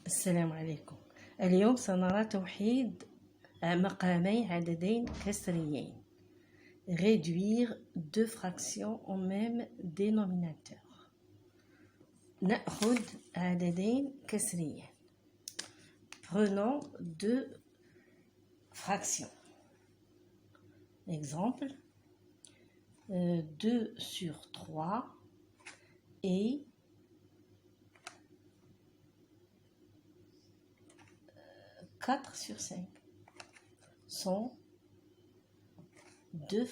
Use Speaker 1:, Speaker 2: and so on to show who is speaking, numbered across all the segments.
Speaker 1: السلام عليكم. اليوم سنرى توحيد مقامي عددين كسريين. Réduire deux fractions au même dénominateur. نأخذ عددين كسريين. Prenons deux fractions. Exemple, 2 sur 3 et 4 sur 5 sont deux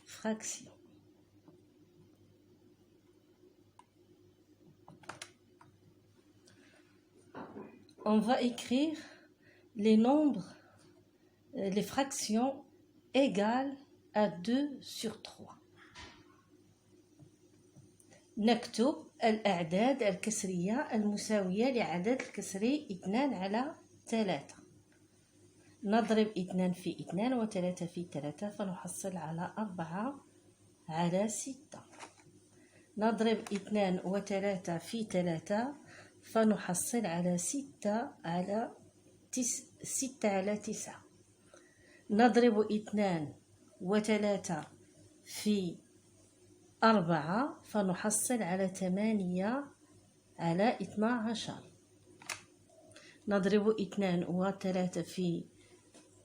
Speaker 1: fractions. On va écrire les nombres, les fractions égales à 2 sur 3. نكتب الأعداد الكسرية المساوية لعدد الكسري 2 على 3. نضرب 2 في 2 و3 في 3 فنحصل على 4 على 6. نضرب 2 و3 في 3 فنحصل على 6 على 9. نضرب 2 و3 في 4 فنحصل على 8 على 12. نضرب 2 و3 في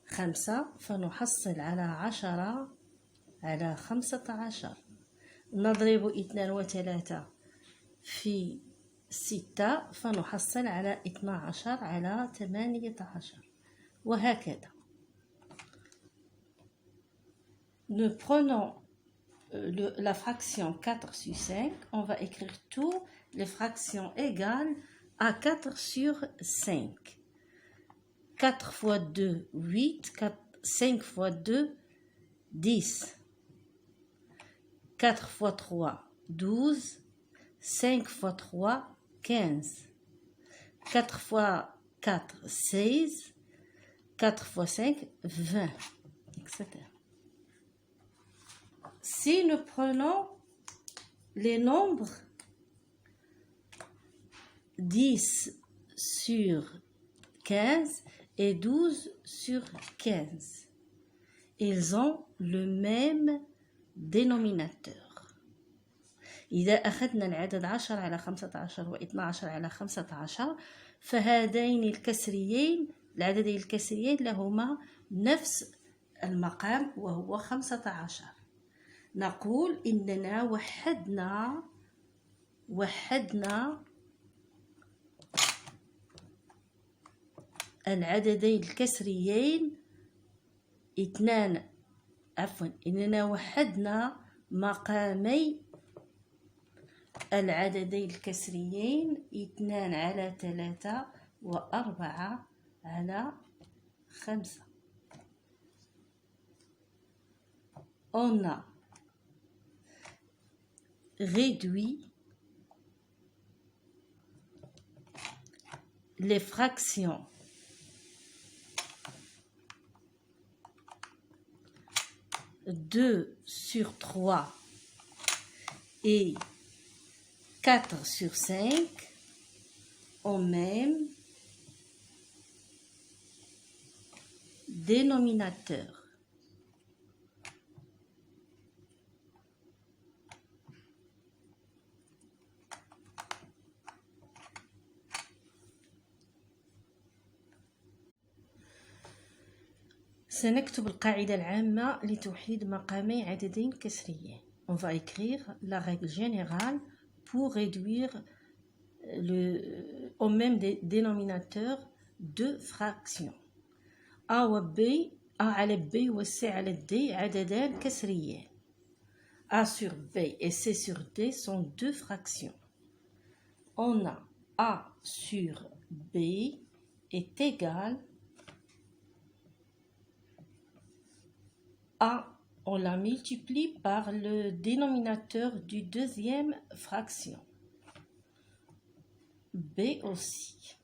Speaker 1: 5 فنحصل على 10 على 15. نضرب 2 و3 في 6 فنحصل على 12 على 18 وهكذا. Nous prenons la fraction 4 sur 5, on va écrire toutes les fractions égales à 4 sur 5. 4 fois 2, 8, 5 fois 2, 10. 4 fois 3, 12. 5 fois 3, 15. 4 fois 4, 16. 4 fois 5, 20, etc. Si nous prenons les nombres 10 sur 15 et 12 sur 15, ils ont le même dénominateur. إذا أخذنا العدد 10 على 15 و 12 على 15 فهذين الكسريين العددين الكسريين لهما نفس المقام وهو 15. نقول إننا وحدنا العددين الكسريين إننا وحدنا مقامي العددين الكسريين 2 على 3 و4 على 5. On a réduit les fractions deux sur 3 et 4 sur 5 au même dénominateur. سنكتب القاعدة العامة لتوحيد مقامي عددين كسريين. On va écrire la règle générale pour réduire au même dénominateur deux fractions. A و B A على B و C على D عددان كسريين. A sur B et C sur D sont deux fractions. On a A sur B est égal A, on la multiplie par le dénominateur du deuxième fraction. B aussi.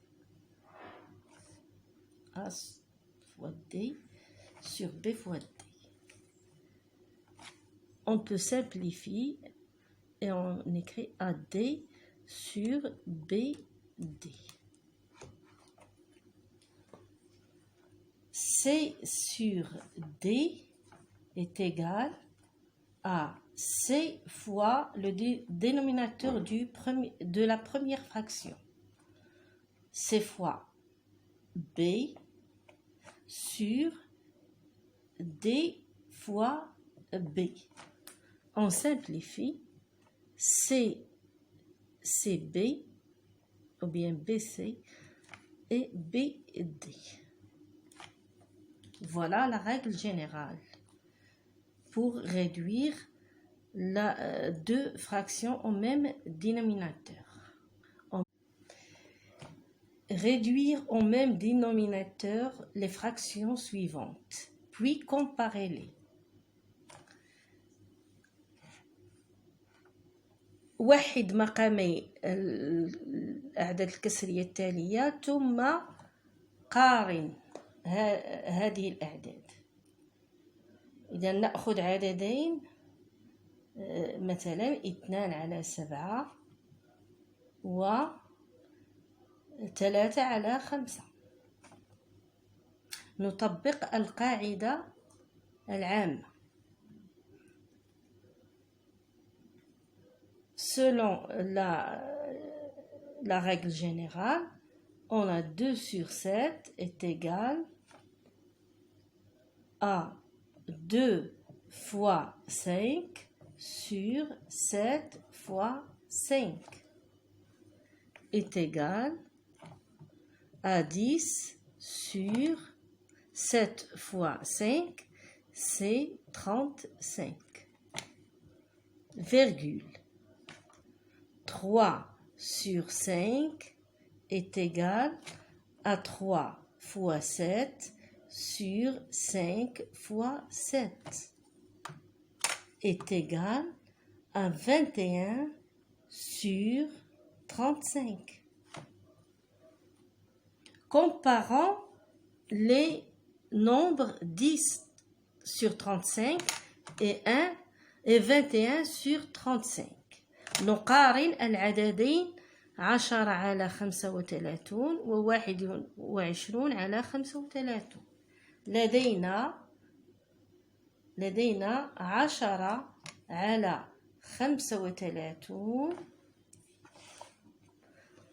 Speaker 1: A fois D sur B fois D. On peut simplifier et on écrit AD sur BD. C sur D est égal à C fois le dénominateur de la première fraction. C fois B sur D fois B. On simplifie. C, CB, ou bien BC, et BD. Voilà la règle générale pour réduire deux fractions au même dénominateur. Réduire au même dénominateur les fractions suivantes, puis comparez-les. وحد مقامي الأعداد الكسرية التالية ثم قارن هذه الأعداد. إذا نأخذ عددين مثلا 2/7 و 3/5. نطبق القاعدة العامة. Selon la règle générale, on a 2 sur 7 est égal à 2 fois 5 sur 7 fois 5 est égal à 10 sur 7 fois 5, c'est 35. Virgule. 3 sur 5 est égal à 3 fois 7 sur 5 fois 7 est égal à 21 sur 35. Comparons les nombres 10 sur 35 et 1 et 21 sur 35. نقارن العددين 10/35 و 21/35. لدينا 10/35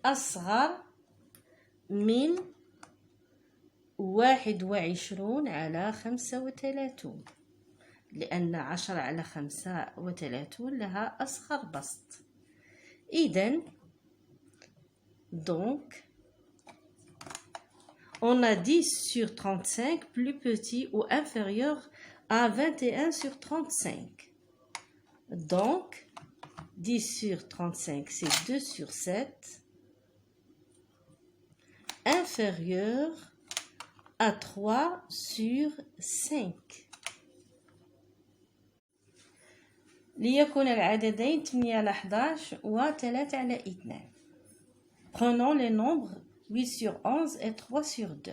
Speaker 1: أصغر من 21/35 لأن 10/35 لها أصغر بسط. إذن donc on a 10 sur 35 plus petit ou inférieur à 21 sur 35. Donc 10 sur 35 c'est 2 sur 7 inférieur à 3 sur 5. ليكون العددين 8/11 و 3/2. Prenons les nombres 8 sur 11 et 3 sur 2.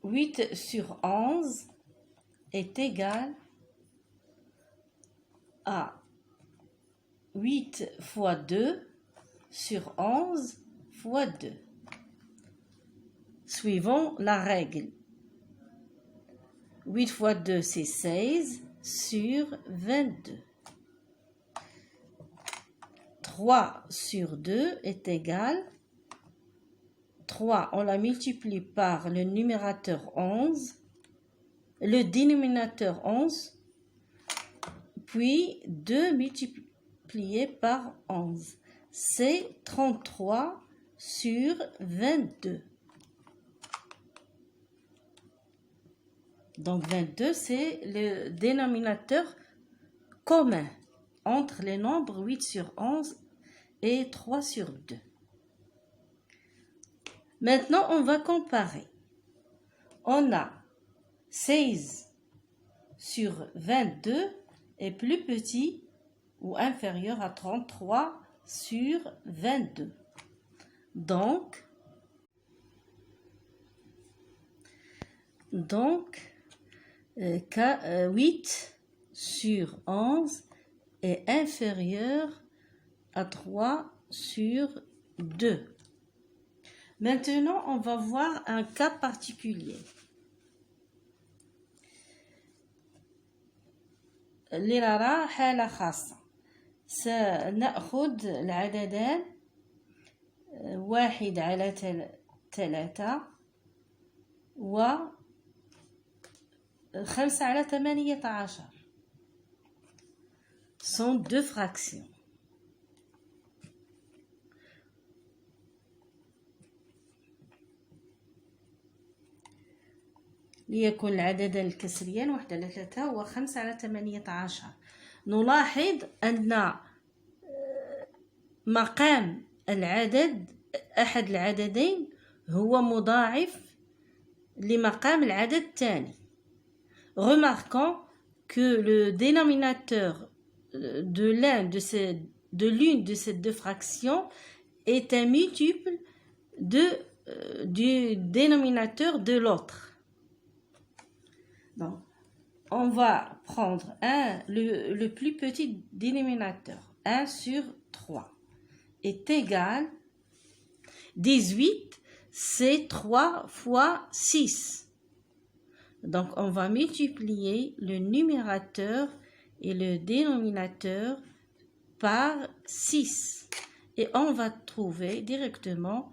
Speaker 1: 8 sur 11 est égal à 8 fois 2 sur 11 fois 2. Suivons la règle. 8 fois 2 c'est 16 sur 22. 3 sur 2 est égal. 3, on la multiplie par le numérateur 11, le dénominateur 11, puis 2 multiplié par 11. C'est 33 sur 22. Donc 22, c'est le dénominateur commun entre les nombres 8 sur 11 et 3 sur 2. Maintenant, on va comparer. On a 16 sur 22 est plus petit ou inférieur à 33 sur 22. Donc 8 sur 11 est inférieur à 3 sur 2. Maintenant, on va voir un cas particulier. اللي نرى حالة خاصة. سنأخذ العددان 1 على 3 و 5 على 18. sont deux fractions. ليكن العددان الكسريان 1 على 3 و 5 على 18. نلاحظ أن مقام العدد أحد العددين هو مضاعف لمقام العدد الثاني. Remarquons que le dénominateur de l'une de ces deux fractions est un multiple du dénominateur de l'autre. Donc, on va prendre le plus petit dénominateur, 1 sur 3, est égal 18, c'est 3 fois 6. Donc, on va multiplier le numérateur et le dénominateur par 6. Et on va trouver directement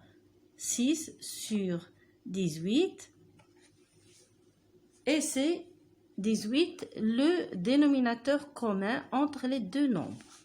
Speaker 1: 6 sur 18. Et c'est 18 le dénominateur commun entre les deux nombres.